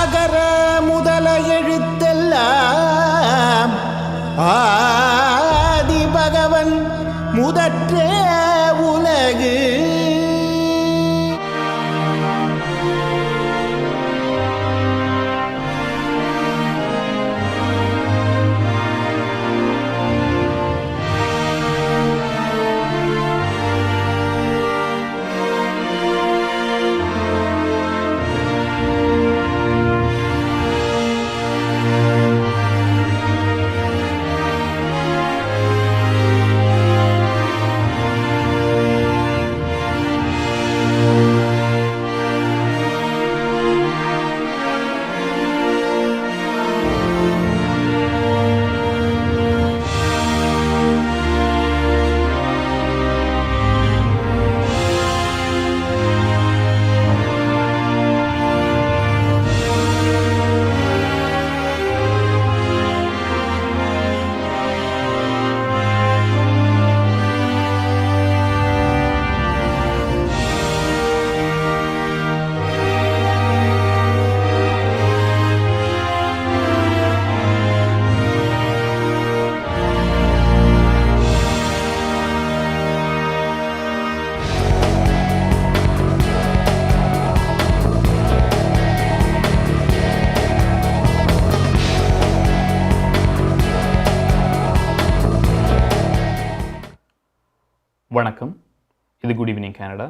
அகர முதல எழுத்தெல்லாம் ஆதி பகவன் முதற்றே உலகு. வணக்கம், இது குட் ஈவினிங் கனடா.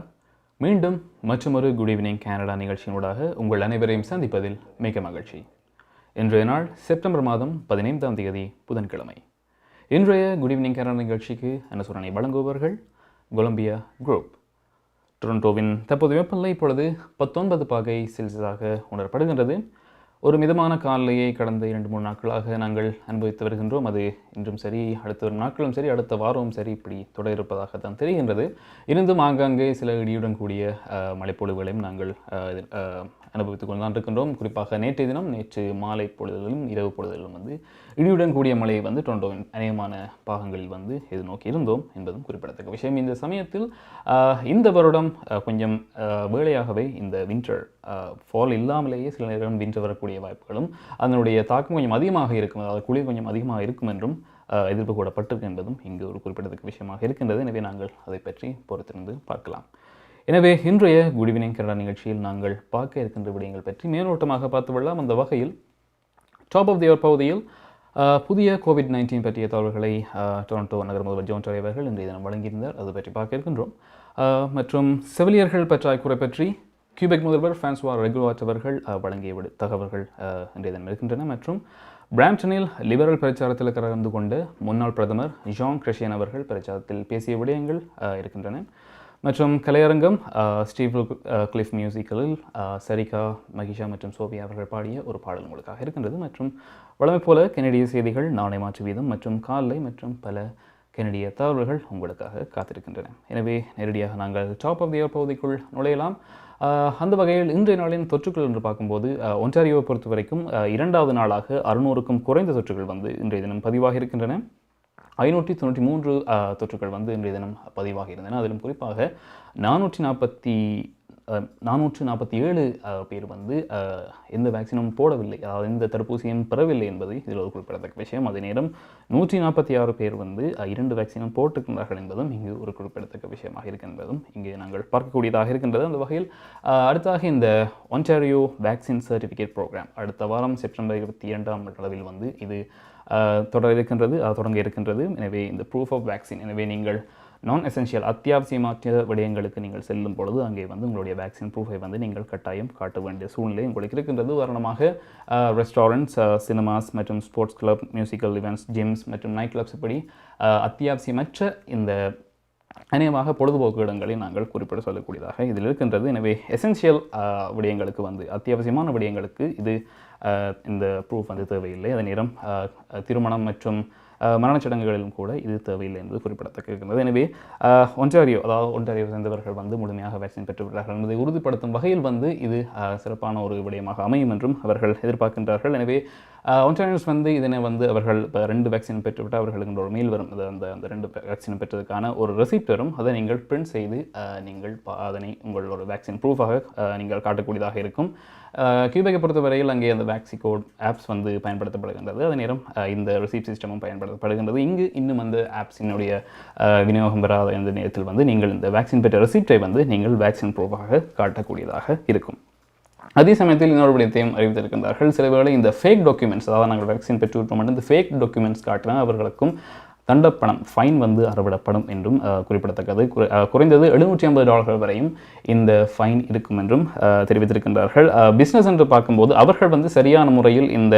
மீண்டும் மற்றொரு குட் ஈவினிங் கனடா நிகழ்ச்சியினூடாக உங்கள் அனைவரையும் சந்திப்பதில் மிக மகிழ்ச்சி. இன்றைய நாள் செப்டம்பர் மாதம் 15ஆம் தேதி புதன்கிழமை. இன்றைய குட் ஈவினிங் கனடா நிகழ்ச்சிக்கு அனுசரணை வழங்குபவர்கள் கொலம்பியா குரூப். டொரண்டோவின் தற்போது வெப்பநிலை இப்பொழுது 19 பாகை செல்சியஸாக உணரப்படுகின்றது. ஒரு மிதமான காலையை கடந்த 2-3 நாட்களாக நாங்கள் அனுபவித்து வருகின்றோம். அது இன்றும் சரி, அடுத்த ஒரு நாட்களும் சரி, அடுத்த வாரமும் சரி, இப்படி தொடர இருப்பதாக தான் தெரிகின்றது. இருந்தும் ஆங்காங்கே சில இடியுடன் கூடிய மழைப்பொழிவுகளையும் நாங்கள் அனுபவித்துக் கொண்டு தான் இருக்கின்றோம். குறிப்பாக நேற்றைய தினம், நேற்று மாலை பொழுதுகளிலும் இரவு பொழுதுகளிலும் இடியுடன் கூடிய மழையை டொரண்டோவின் அநேகமான பாகங்களில் எதிர்நோக்கி இருந்தோம் என்பதும் குறிப்பிடத்தக்க விஷயம். இந்த சமயத்தில் இந்த வருடம் கொஞ்சம் வேளையாகவே இந்த வின்டர் ஃபால் இல்லாமலேயே சில நேரம் வின்டர் வரக்கூடிய வாய்ப்புகளும் அதனுடைய தாக்கம் கொஞ்சம் அதிகமாக இருக்கும், அதாவது குளிர் கொஞ்சம் அதிகமாக இருக்கும் என்றும் எதிர்ப்பு கூடப்பட்டிருக்கு என்பதும் இங்கு ஒரு குறிப்பிடத்தக்க விஷயமாக இருக்கின்றது. எனவே நாங்கள் அதை பற்றி பொறுத்திருந்து பார்க்கலாம். எனவே இன்றைய குட் ஈவினிங் கனடா நிகழ்ச்சியில் நாங்கள் பார்க்க இருக்கின்ற விடயங்கள் பற்றி மேலோட்டமாக பார்த்து விடலாம். அந்த வகையில் டாப் ஆஃப் தி அவர் பகுதியில் புதிய கோவிட்-19 பற்றிய தகவல்களை டொரண்டோ நகர முதல்வர் ஜான் டோரி அவர்கள் இன்றைய தினம் வழங்கியிருந்தார். அது பற்றி பார்க்க இருக்கின்றோம். மற்றும் செவிலியர்கள் பற்றாக்குறை பற்றி கியூபெக் முதல்வர் François Legault அவர்கள் வழங்கிய தகவல்கள் இன்றைய தினம் இருக்கின்றன. மற்றும் பிராம்டனில் லிபரல் பிரச்சாரத்தில் கலந்து கொண்ட முன்னாள் பிரதமர் Chrétien அவர்கள் பிரச்சாரத்தில் பேசிய விடயங்கள் இருக்கின்றன. மற்றும் கலையரங்கம் ஸ்டீவ் கிளிஃப் மியூசிக்கலில் சரிகா, மகிஷா மற்றும் சோபியா அவர்கள் பாடிய ஒரு பாடல் உங்களுக்காக இருக்கின்றது. மற்றும் வழமை போல கெனடிய செய்திகள், நாணய மாற்று வீதம் மற்றும் காலை மற்றும் பல கெனடிய தகவல்கள் உங்களுக்காக காத்திருக்கின்றன. எனவே நேரடியாக நாங்கள் டாப் ஆஃப் தி இயர் பகுதிக்குள் நுழையலாம். அந்த வகையில் இன்றைய நாளின் தொற்றுக்கள் என்று பார்க்கும்போது ஒன்டாரியோவை பொறுத்த வரைக்கும் 2வது நாளாக 600க்கும் குறைந்த தொற்றுகள் இன்றைய தினம் பதிவாக இருக்கின்றன. 593 தொற்றுக்கள் இன்றைய தினம் பதிவாக இருந்தன. அதிலும் குறிப்பாக 447 பேர் எந்த வேக்சினும் போடவில்லை, அதாவது எந்த தடுப்பூசியும் பெறவில்லை என்பது இதில் ஒரு குறிப்பிடத்தக்க விஷயம். அதே நேரம் 146 பேர் 2 வேக்சினும் போட்டுக்கின்றார்கள் என்பதும் இங்கு ஒரு குறிப்பிடத்தக்க விஷயமாக இருக்கின்றதும் இங்கே நாங்கள் பார்க்கக்கூடியதாக இருக்கின்றது. அந்த வகையில் அடுத்தாக இந்த ஒன்டாரியோ வேக்சின் சர்டிஃபிகேட் ப்ரோக்ராம் அடுத்த வாரம் செப்டம்பர் 22ஆம் அளவில் இது தொடங்க இருக்கின்றது. எனவே இந்த ப்ரூஃப் ஆஃப் வேக்சின், எனவே நீங்கள் நான் எசென்ஷியல் அத்தியாவசியமற்ற விடயங்களுக்கு நீங்கள் செல்லும் பொழுது அங்கே உங்களுடைய வேக்சின் ப்ரூஃபை நீங்கள் கட்டாயம் காட்ட வேண்டிய சூழ்நிலை உங்களுக்கு இருக்கின்றது. உதாரணமாக ரெஸ்டாரண்ட்ஸ், சினிமாஸ் மற்றும் sports club, musical events, Cheems மற்றும் நைட் கிளப்ஸ் இப்படி அத்தியாவசியமற்ற இந்த அநேகமாக பொழுதுபோக்கு இடங்களை நாங்கள் குறிப்பிட சொல்லக்கூடியதாக இதில் இருக்கின்றது. எனவே எசென்ஷியல் விடயங்களுக்கு அத்தியாவசியமான விடயங்களுக்கு இந்த ப்ரூஃப் தேவையில்லை. அதே நேரம் திருமணம் மற்றும் மரணச்சடங்குகளிலும் கூட இது தேவையில்லை என்பது குறிப்பிடத்தக்க இருக்கின்றது. எனவே ஒன்டாரியோ சேர்ந்தவர்கள் முழுமையாக வேக்சின் பெற்றுவிட்டார்கள் என்பதை உறுதிப்படுத்தும் வகையில் இது சிறப்பான ஒரு விடயமாக அமையும் என்றும் அவர்கள் எதிர்பார்க்கின்றார்கள். எனவே ஒன்டாரியோஸ் இதனை அவர்கள் 2 வேக்சின் பெற்றுவிட்டால் அவர்களுக்கு ஒரு மெயில் வரும், அந்த 2 வேக்சின் பெற்றதுக்கான ஒரு ரெசிப்ட் வரும். அதை நீங்கள் பிரிண்ட் செய்து நீங்கள் அதனை உங்களோட வேக்சின் ப்ரூஃபாக நீங்கள் காட்டக்கூடியதாக இருக்கும். கியூபெக்கை பொறுத்தவரையில் அங்கே அந்த வேக்சிகோட் ஆப்ஸ் வந்து பயன்படுத்தப்படுகின்றது. அதே நேரம் இந்த ரிசீப்ட் சிஸ்டமும் பயன்படுத்தப்படுகின்றது. இங்கு இன்னும் அந்த ஆப்ஸினுடைய விநியோகம் பெறாத இந்த நேரத்தில் வந்து நீங்கள் இந்த வேக்சின் பெற்ற ரிசீப்டை வந்து நீங்கள் வேக்சின் ப்ரூஃபாக காட்டக்கூடியதாக இருக்கும். அதே சமயத்தில் இன்னொரு விடயத்தையும் அறிவித்திருக்கின்றார்கள். சில வேளை இந்த ஃபேக் டாக்குமெண்ட்ஸ், அதாவது நாங்கள் வேக்சின் பெற்றுவிட்டோம் இந்த ஃபேக் டாக்குமெண்ட்ஸ் காட்டினா அவர்களுக்கும் தண்டப்பணம் ஃபைன் வந்து அறவிடப்படும் என்றும் குறிப்பிடத்தக்கது. குறைந்தது $750 வரையும் இந்த ஃபைன் இருக்கும் என்றும் தெரிவித்திருக்கின்றார்கள். பிஸ்னஸ் என்று பார்க்கும்போது அவர்கள் வந்து சரியான முறையில் இந்த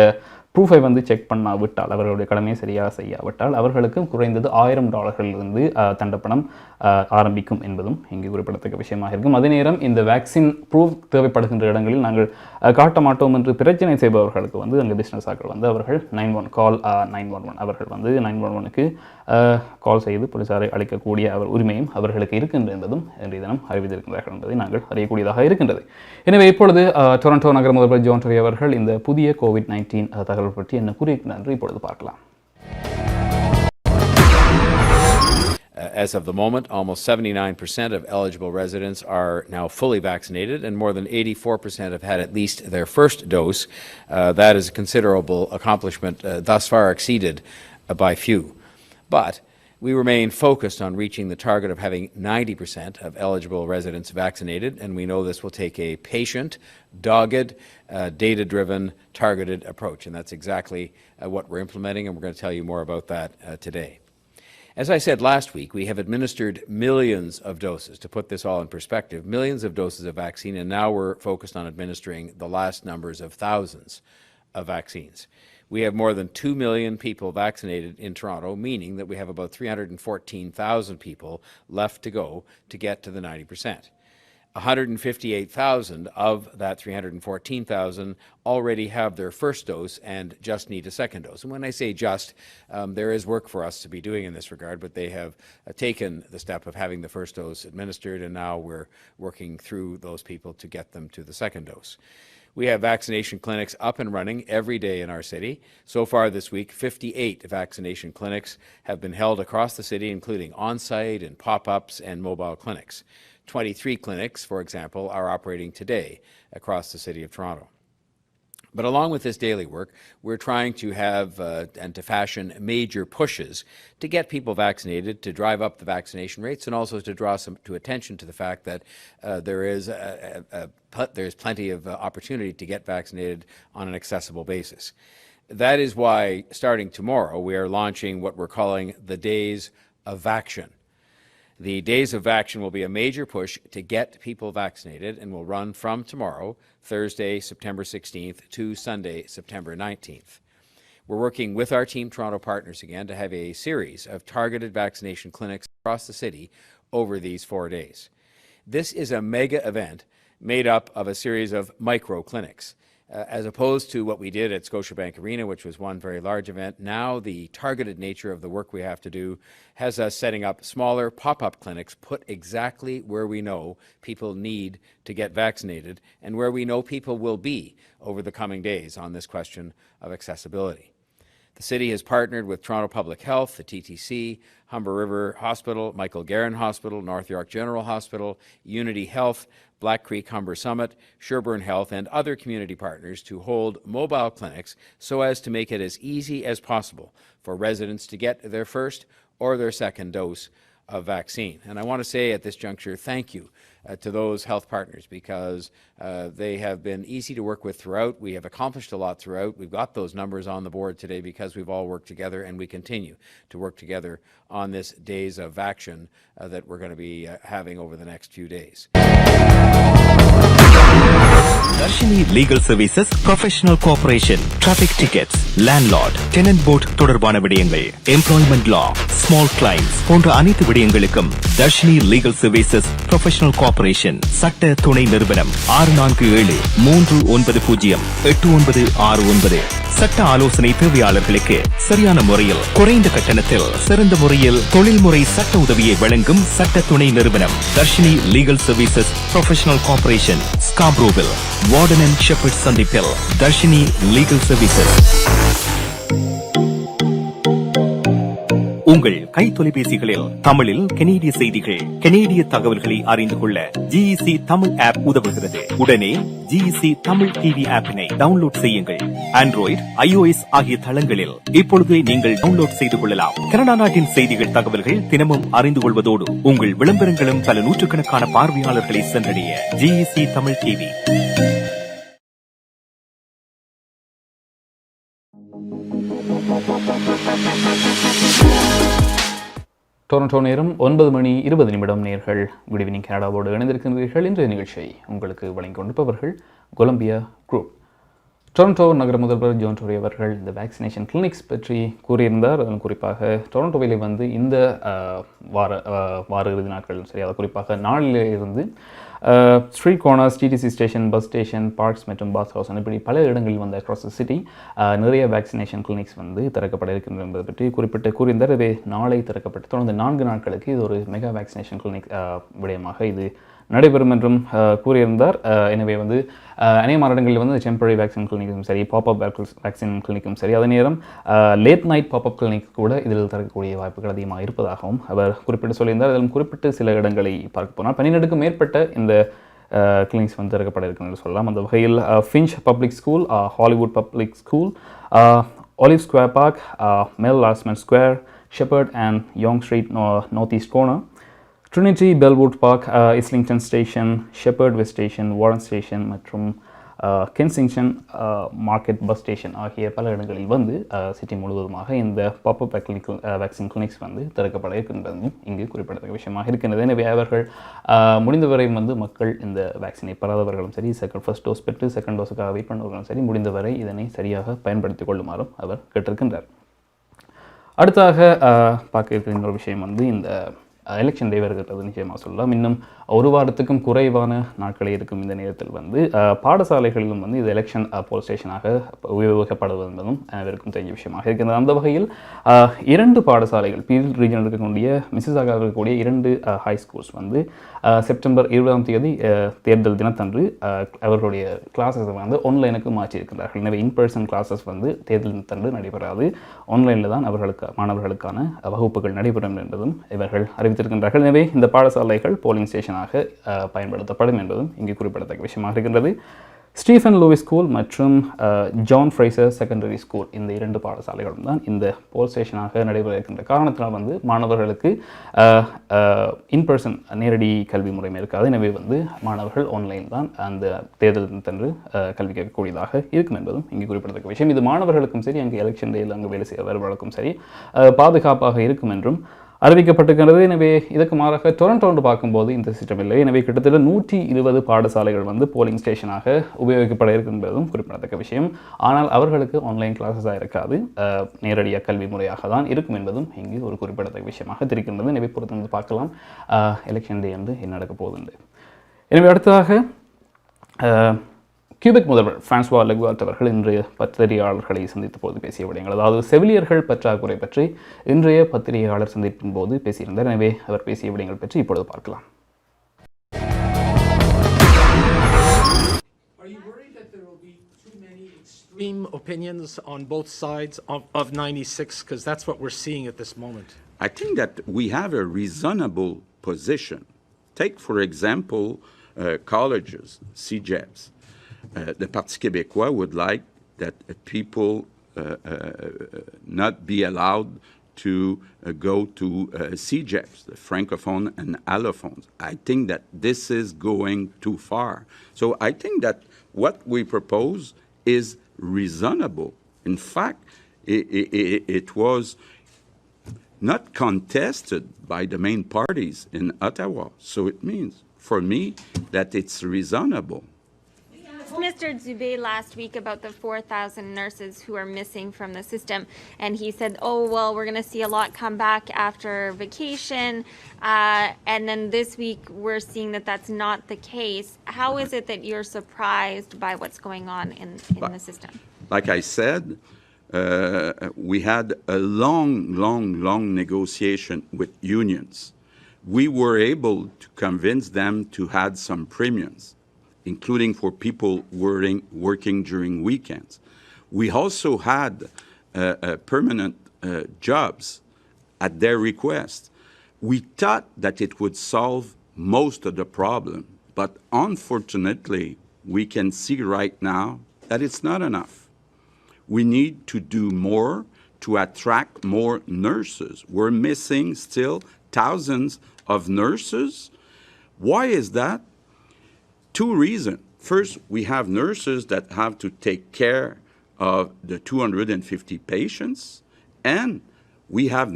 ப்ரூஃபை வந்து செக் பண்ணாவிட்டால், அவர்களுடைய கடமையை சரியாக செய்யாவிட்டால் அவர்களுக்கு குறைந்தது $1000 தண்டப்பணம் ஆரம்பிக்கும் என்பதும் இங்கு குறிப்பிடத்தக்க விஷயமாக இருக்கும். அதே நேரம் இந்த வேக்சின் ப்ரூஃப் தேவைப்படுகின்ற இடங்களில் நாங்கள் காட்ட மாட்டோம் என்று பிரச்சனை செய்பவர்களுக்கு வந்து அங்கே பிஸ்னஸ் ஆக்கள் வந்து அவர்கள் 911 அவர்கள் வந்து 911க்கு கால் செய்து போலீசாரை அளிக்கக்கூடிய உரிமையும் அவர்களுக்கு இருக்கின்றது என்பதும் இன்றைய தினம் அறிவித்திருக்கிறார்கள் என்பதை நாங்கள் அறியக்கூடியதாக இருக்கின்றது. எனவே இப்பொழுது டொரண்டோ நகர முதல்வர் ஜான் டோரி அவர்கள் இந்த புதிய COVID-19 தகவல் பற்றி என்ன கூறியிருக்கிறார் என்று இப்பொழுது பார்க்கலாம். As of the moment, almost 79% of eligible residents are now fully vaccinated, and more than 84% have had at least their first dose. That is a considerable accomplishment, thus far exceeded by few. But we remain focused on reaching the target of having 90% of eligible residents vaccinated, and we know this will take a patient, dogged, data-driven, targeted approach, and that's exactly what we're implementing, and we're going to tell you more about that today. As I said last week, we have administered millions of doses. To put this all in perspective, millions of doses of vaccine, and now we're focused on administering the last numbers of thousands of vaccines. We have more than 2 million people vaccinated in Toronto, meaning that we have about 314,000 people left to go to get to the 90%. 158,000 of that 314,000 already have their first dose and just need a second dose. And when I say just, there is work for us to be doing in this regard, but they have taken the step of having the first dose administered, and now we're working through those people to get them to the second dose. We have vaccination clinics up and running every day in our city. So far this week, 58 vaccination clinics have been held across the city, including on-site and pop-ups and mobile clinics. 23 clinics, for example, are operating today across the city of Toronto. But along with this daily work, we're trying to have and to fashion major pushes to get people vaccinated, to drive up the vaccination rates, and also to draw some attention to the fact that there's plenty of opportunity to get vaccinated on an accessible basis. That is why, starting tomorrow, we are launching what we're calling the Days of Action. The Days of Action will be a major push to get people vaccinated and will run from tomorrow, Thursday, September 16th, to Sunday, September 19th. We're working with our Team Toronto partners again to have a series of targeted vaccination clinics across the city over these 4 days. This is a mega event made up of a series of micro clinics. As opposed to what we did at Scotiabank Arena, which was one very large event, now the targeted nature of the work we have to do has us setting up smaller pop-up clinics put exactly where we know people need to get vaccinated and where we know people will be over the coming days on this question of accessibility. The city has partnered with Toronto Public Health, the TTC, Humber River Hospital, Michael Garron Hospital, North York General Hospital, Unity Health, Black Creek Humber Summit, Sherbourne Health, and other community partners to hold mobile clinics so as to make it as easy as possible for residents to get their first or their second dose of vaccine. And I want to say at this juncture, thank you to those health partners, because they have been easy to work with throughout. We have accomplished a lot throughout. We've got those numbers on the board today because we've all worked together, and we continue to work together on this Days of Action that we're going to be having over the next few days. Darshini Legal Services Professional Cooperation, Traffic Tickets, Landlord, Tenant Board தொடர்பான விடயங்கள், Employment Law, Small Claims போன்ற அனைத்து விடயங்களுக்கும் Darshini Legal Services Professional Cooperation சட்ட துணை நிறுவனம் 647-390-8969. சட்ட ஆலோசனை தேவையாளர்களுக்கு சரியான முறையில் குறைந்த கட்டணத்தில் சிறந்த முறையில் தொழில்முறை சட்ட உதவியை வழங்கும் சட்ட துணை நிறுவனம் Darshini Legal Services Professional Cooperation, Scarborough, Warden and Shepherd சந்திப்பில் Darshini Legal Services. உங்கள் கை தொலைபேசிகளில் தமிழில் கனேடிய செய்திகள், கனேடிய தகவல்களை அறிந்து கொள்ள GEC தமிழ் ஆப் உதவுகிறது. உடனே GEC தமிழ் டிவி ஆப்பினை டவுன்லோட் செய்யுங்கள். ஆண்ட்ராய்டு, iOS ஆகிய தளங்களில் இப்பொழுதே நீங்கள் டவுன்லோட் செய்து கொள்ளலாம். கனடா நாட்டின் செய்திகள், தகவல்கள் தினமும் அறிந்து கொள்வதோடு உங்கள் விளம்பரங்களும் பல நூற்றுக்கணக்கான பார்வையாளர்களை சென்றடைய GEC தமிழ் டிவி. டொரண்டோ நேரம் 9:20 நேர்கள். குட் ஈவினிங் கனடாவோடு இணைந்திருக்கின்றீர்கள். இன்றைய நிகழ்ச்சியை உங்களுக்கு வழங்கிக் கொண்டிருப்பவர்கள் கொலம்பியா குரூப். டொரண்டோ நகர முதல்வர் டோரி அவர்கள் இந்த வேக்சினேஷன் கிளினிக்ஸ் பற்றி கூறியிருந்தார். அதன் குறிப்பாக டொரண்டோவிலே வந்து இந்த வார இறுதி நாட்கள் சரி, அதை குறிப்பாக நாளிலே இருந்து street corners, DTC station, bus station, parks மற்றும் பாத் ஹவுஸ் இப்படி பல இடங்களில் வந்து அக்ராஸ் த சிட்டி நிறைய வேக்சினேஷன் கிளினிக்ஸ் வந்து திறக்கப்பட இருக்கின்றன என்பதை பற்றி கூறியிருந்தார். இவை நாளை திறக்கப்பட்டு தொடர்ந்து 4 நாட்களுக்கு இது ஒரு மெகா வேக்சினேஷன் கிளினிக் விடயமாக இது நடைபெறும் என்றும் கூறியிருந்தார். எனவே வந்து அநேக இடங்களில் வந்து டெம்பரரி வேக்சின் கிளினிக்கும் சரி, பாப்அப் வேக்சின் கிளினிக்கும் சரி, அதே நேரம் லேட் நைட் பாப்அப் கிளினிக் கூட இதில் திறக்கக்கூடிய வாய்ப்புகள் அதிகமாக இருப்பதாகவும் அவர் குறிப்பிட்டு சொல்லியிருந்தார். அதிலும் குறிப்பிட்டு சில இடங்களை பார்க்க போனால் 12க்கும் மேற்பட்ட இந்த கிளினிக்ஸ் வந்து திறக்கப்பட இருக்குன்னு சொல்லலாம். அந்த வகையில் Finch public school, Hollywood public school, Olive Square Park, Mel Lastman Square, Sheppard and Yonge Street north east corner, Trinity, Bellwood Park, Islington station, Sheppard West station, Warren station மற்றும் கென்சிங்டன் மார்க்கெட் பஸ் ஸ்டேஷன் ஆகிய பல இடங்களில் வந்து city முழுவதுமாக இந்த pop-up vaccine clinics வந்து திறக்கப்பட இருக்கின்றதும் இங்கு குறிப்பிடத்தக்க விஷயமாக இருக்கின்றது. எனவே அவர்கள் முடிந்தவரை வந்து மக்கள் இந்த வேக்சினை பெறாதவர்களும் சரி, ஃபர்ஸ்ட் டோஸ் பெற்று செகண்ட் டோஸுக்காக வெயிட் பண்ணுவர்களும் சரி, முடிந்தவரை இதனை சரியாக பயன்படுத்திக் கொள்ளுமாறும் அவர் கேட்டிருக்கின்றார். அடுத்தாக பார்க்க இருக்கிற இன்னொரு விஷயம் வந்து இந்த எலெக்ஷன் டே வருகிறது. நிச்சயமாக சொல்லலாம். இன்னும் ஒரு வாரத்துக்கும் குறைவான நாட்களே இருக்கும். இந்த நேரத்தில் வந்து பாடசாலைகளிலும் வந்து இது எலெக்ஷன் போல் ஸ்டேஷனாக உபயோகப்படுவது என்பதும் அனைவருக்கும் தெரிஞ்ச விஷயமாக இருக்கின்றது. அந்த வகையில் 2 பாடசாலைகள் பீல் ரீஜனில் இருக்கக்கூடிய மிசிசாகாவில் இருக்கக்கூடிய 2 ஹை ஸ்கூல்ஸ் வந்து செப்டம்பர் 20ஆம் தேதி தேர்தல் தினத்தன்று அவர்களுடைய கிளாஸஸை வந்து ஆன்லைனுக்கு மாற்றியிருக்கிறார்கள். எனவே இன்பர்சன் கிளாஸஸ் வந்து தேர்தல் தினத்தன்று நடைபெறாது, ஆன்லைனில் தான் மாணவர்களுக்கான வகுப்புகள் நடைபெறும் என்பதும் இவர்கள் அறிவித்திருக்கின்றார்கள். எனவே இந்த பாடசாலைகள் போலிங் ஸ்டேஷனாக பயன்படுத்தப்படும் என்பதும் இங்கு குறிப்பிடத்தக்க விஷயமாக இருக்கின்றது. ஸ்டீஃபன் லூயிஸ் ஸ்கூல் மற்றும் ஜான் ஃப்ரைசர் செகண்டரி ஸ்கூல் இந்த 2 பாடசாலைகளும் தான் இந்த போல் ஸ்டேஷனாக நடைபெற இருக்கின்ற காரணத்தினால் வந்து மாணவர்களுக்கு இன்பர்சன் நேரடி கல்வி முறைமை இருக்காது. எனவே வந்து மாணவர்கள் ஆன்லைன் தான் அந்த தேர்தல் தன்று கல்வி கேட்கக்கூடியதாக இருக்கும் என்பதும் இங்கு குறிப்பிடத்தக்க விஷயம். இது மாணவர்களுக்கும் சரி, அங்கு எலெக்ஷன் டேயில் அங்கு வேலை செய்ய வருவர்களுக்கும் சரி பாதுகாப்பாக இருக்கும் என்றும் அறிவிக்கப்பட்டிருக்கிறது. எனவே இதற்கு மாறாக டொரண்டோன்று பார்க்கும்போது இந்த சிஸ்டம் இல்லை. எனவே கிட்டத்தட்ட 120 பாடசாலைகள் வந்து போலிங் ஸ்டேஷனாக உபயோகிக்கப்பட இருக்கின்றதும் குறிப்பிடத்தக்க விஷயம். ஆனால் அவர்களுக்கு ஆன்லைன் கிளாஸஸாக இருக்காது, நேரடியாக கல்வி முறையாக தான் இருக்கும் என்பதும் இங்கு ஒரு குறிப்பிடத்தக்க விஷயமாக தெரிகின்றது. எனவே பொறுத்து பார்க்கலாம் எலெக்ஷன் டே வந்து என்ன நடக்க போகுது. எனவே அடுத்ததாக கியூபெக் முதல்வர் பிரான்சுவா லெகாட் அவர்கள் இன்றைய பத்திரிகையாளர்களை சந்தித்த போது பேசிய விடயங்கள், அதாவது செவிலியர்கள் பற்றாக்குறை பற்றி இன்றைய பத்திரிகையாளர் சந்திப்பின் போது பேசியிருந்தார். எனவே அவர் பேசிய விடயங்கள் பற்றி இப்பொழுது பார்க்கலாம். Extreme opinions on both sides of 96, because that's what we're seeing at this moment? I think that we have a reasonable position. Take, for example, colleges, CJEBs. The Parti québécois would like that people not be allowed to go to CJEBs, the Francophone and Allophones. I think that this is going too far. So I think that what we propose is reasonable. In fact, it was not contested by the main parties in Ottawa. So it means, for me, that it's reasonable. Mr. Dubé last week about the 4,000 nurses who are missing from the system, and he said, oh, well, we're going to see a lot come back after vacation, and then this week we're seeing that that's not the case. How is it that you're surprised by what's going on in the system? Like I said, we had a long negotiation with unions. We were able to convince them to add some premiums, including for people working during weekends. We also had permanent jobs at their request. We thought that it would solve most of the problem, but unfortunately, we can see right now that it's not enough. We need to do more to attract more nurses. We're missing still thousands of nurses. Why is that? Two reasons. First, we have nurses that have to take care of the 250 patients, and we have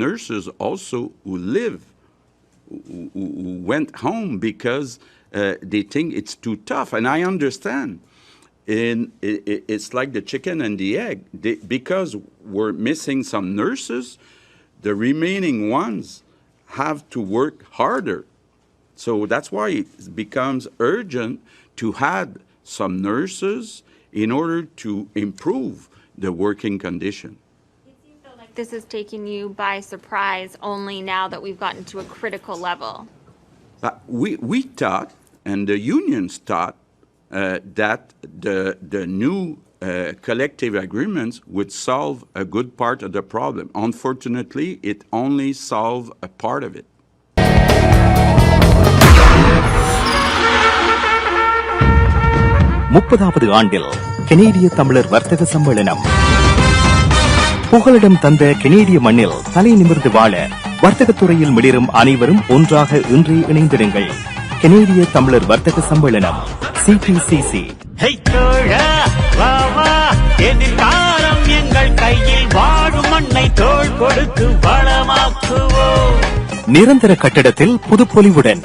nurses also who went home because they think it's too tough. And I understand. It's like the chicken and the egg. Because we're missing some nurses, the remaining ones have to work harder. So that's why it becomes urgent to add some nurses in order to improve the working condition. This is taking you by surprise only now that we've gotten to a critical level. We thought, and the unions thought, that the new collective agreements would solve a good part of the problem. Unfortunately, it only solved a part of it. முப்பதாவது ஆண்டில் கனேடிய தமிழர் வர்த்தக சம்மேளனம் புகலிடம் தந்த கனேடிய மண்ணில் தலை நிமிர்ந்து வாழ வர்த்தகத் துறையில் மிளிரும் அனைவரும் ஒன்றாக இன்றே இணைந்திருங்கள். கனேடிய தமிழர் வர்த்தக சம்மேளனம் CPCC. எங்கள் கையில் வாழும் மண்ணை தோள் கொடுத்து வளமாக்குவோம். நிரந்தர கட்டடத்தில் புதுப்பொலிவுடன்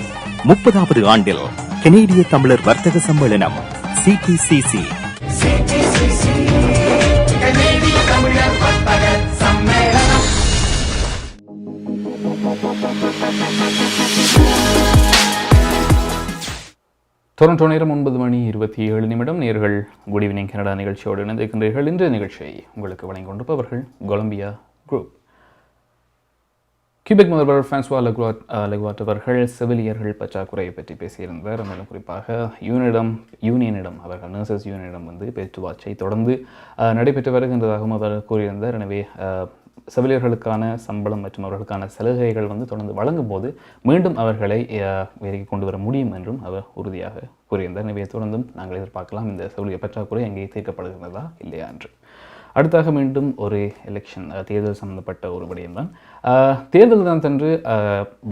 30வது ஆண்டில் கனேடிய தமிழர் வர்த்தக சம்மேளனம் CPCC. கனேடிய தமிழர் வர்த்தக சம்மேளனம். டொரண்டோ நேரம் 9:27 நேர்கள் குட் ஈவினிங் கனடா நிகழ்ச்சியோடு இணைந்திருக்கின்றீர்கள். இன்றைய நிகழ்ச்சியை உங்களுக்கு வழங்கிக் கொண்டிருப்பவர்கள் கொலம்பியா குரூப். கியூபெக் முதல்வர் பிரான்சுவா லெகுவாட் அவர்கள் செவிலியர்கள் பற்றாக்குறையை பற்றி பேசியிருந்தார். மேலும் குறிப்பாக யூனியனிடம் அவர்கள் நர்சஸ் யூனியனிடம் பேச்சுவார்த்தை தொடர்ந்து நடைபெற்று வருகின்றதாகவும் அவர் கூறியிருந்தார். எனவே செவிலியர்களுக்கான சம்பளம் மற்றும் அவர்களுக்கான சலுகைகள் தொடர்ந்து வழங்கும் போது மீண்டும் அவர்களை வேலைக்கு கொண்டு வர முடியும் என்றும் அவர் உறுதியாக கூறியிருந்தார். எனவே தொடர்ந்தும் நாங்கள் எதிர்பார்க்கலாம் இந்த செவிலியர் பற்றாக்குறை அங்கே தீர்க்கப்படுகிறதா இல்லையா என்று. அடுத்தாக மீண்டும் ஒரு எலெக்ஷன் தேர்தல் சம்பந்தப்பட்ட ஒரு விடயம்தான். தேர்தல் தான் சென்று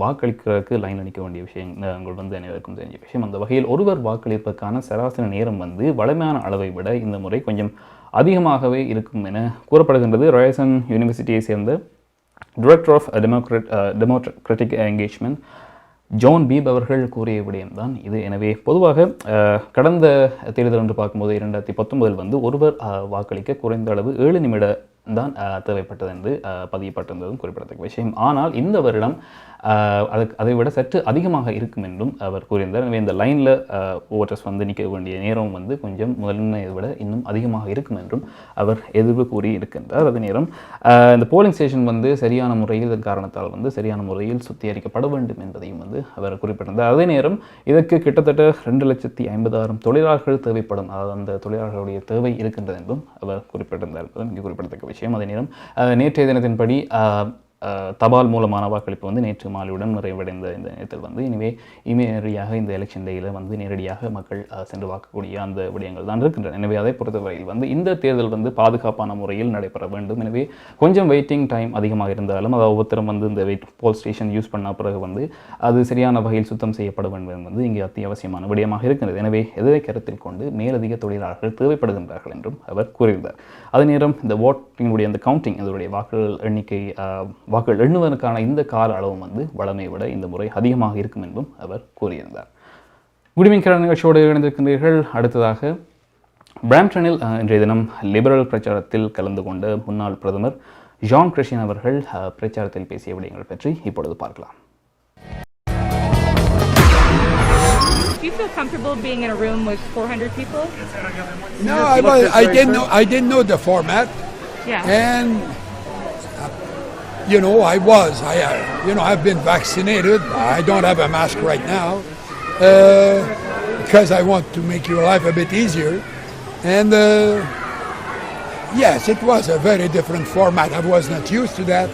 வாக்களிக்கிறதுக்கு லைன் அடிக்க வேண்டிய விஷயங்கள் அனைவருக்கும் தெரிஞ்ச விஷயம். அந்த வகையில் ஒருவர் வாக்களிப்பதற்கான சராசரி நேரம் வழமையான அளவை விட இந்த முறை கொஞ்சம் அதிகமாகவே இருக்கும் என கூறப்படுகின்றது. ராயசன் யூனிவர்சிட்டியை சேர்ந்த director of democratic engagement John பீப் அவர்கள் கூறிய விடயம்தான் இது. எனவே பொதுவாக கடந்த தேர்தல் என்று பார்க்கும்போது 2019 ஒருவர் வாக்களிக்க குறைந்த அளவு 7 நிமிட தான் தேவைப்பட்டது என்று பதியப்பட்டிருந்ததும் குறிப்பிடத்தக்க விஷயம். ஆனால் இந்த வருடம் அதை விட சற்று அதிகமாக இருக்கும் என்றும் அவர் கூறியிருந்தார். எனவே இந்த லைனில் ஓட்டர்ஸ் நிற்க வேண்டிய நேரம் கொஞ்சம் முதலினை விட இன்னும் அதிகமாக இருக்கும் என்றும் அவர் எதிர்ப்பு கூறி இருக்கின்றார். அதே நேரம் இந்த போலிங் ஸ்டேஷன் சரியான முறையில் இதன் காரணத்தால் சரியான முறையில் சுத்திகரிக்கப்பட வேண்டும் என்பதையும் அவர் குறிப்பிட்டிருந்தார். அதே நேரம் இதற்கு கிட்டத்தட்ட 2,50,000 தொழிலாளர்கள் தேவைப்படும், அதாவது அந்த தொழிலாளர்களுடைய தேவை இருக்கின்றது என்றும் அவர் குறிப்பிட்டிருந்தார். இங்கே குறிப்பிடத்தக்க விஷயம். அதே நேரம் நேற்றைய தினத்தின்படி தபால் மூலமான வாக்களிப்பு நேற்று மாலையுடன் நிறைவடைந்த இந்த நேரத்தில் எனவே இமேரியாக இந்த எலெக்ஷன் டேயில் நேரடியாக மக்கள் சென்று வாக்கக்கூடிய அந்த விடயங்கள் தான் இருக்கின்றன. எனவே அதை பொறுத்தவரையில் இந்த தேர்தல் பாதுகாப்பான முறையில் நடைபெற வேண்டும். எனவே கொஞ்சம் வெயிட்டிங் டைம் அதிகமாக இருந்தாலும் அதை ஒவ்வொருத்தரும் இந்த போல் ஸ்டேஷன் யூஸ் பண்ண பிறகு அது சரியான வகையில் சுத்தம் செய்யப்பட வேண்டும் இங்கே அத்தியாவசியமான விடயமாக இருக்கின்றது. எனவே எதை கருத்தில் கொண்டு மேலதிக தொழிலாளர்கள் தேவைப்படுகின்றார்கள் என்றும் அவர் கூறியிருந்தார். அதே நேரம் இந்த ஓட்டினுடைய அந்த கவுண்டிங், இதனுடைய வாக்குகள் எண்ணிக்கை வாக்குகள் எண்ணுவதற்கான இந்த கால அளவும் வழமை விட இந்த முறை அதிகமாக இருக்கும் என்றும் அவர் கூறியிருந்தார். குடிமின் கடன் நிகழ்ச்சியோடு இணைந்திருக்கின்றீர்கள். அடுத்ததாக பிராம்டனில் இன்றைய தினம் லிபரல் பிரச்சாரத்தில் கலந்து கொண்ட முன்னாள் பிரதமர் ஜான் கிரெட்டியன் அவர்கள் பிரச்சாரத்தில் பேசிய விடயங்கள் பற்றி இப்பொழுது பார்க்கலாம். Do you feel comfortable being in a room with 400 people? No, I didn't know the format. Yeah. And I've been vaccinated. I don't have a mask right now because I want to make your life a bit easier. And yes, it was a very different format. I was not used to that.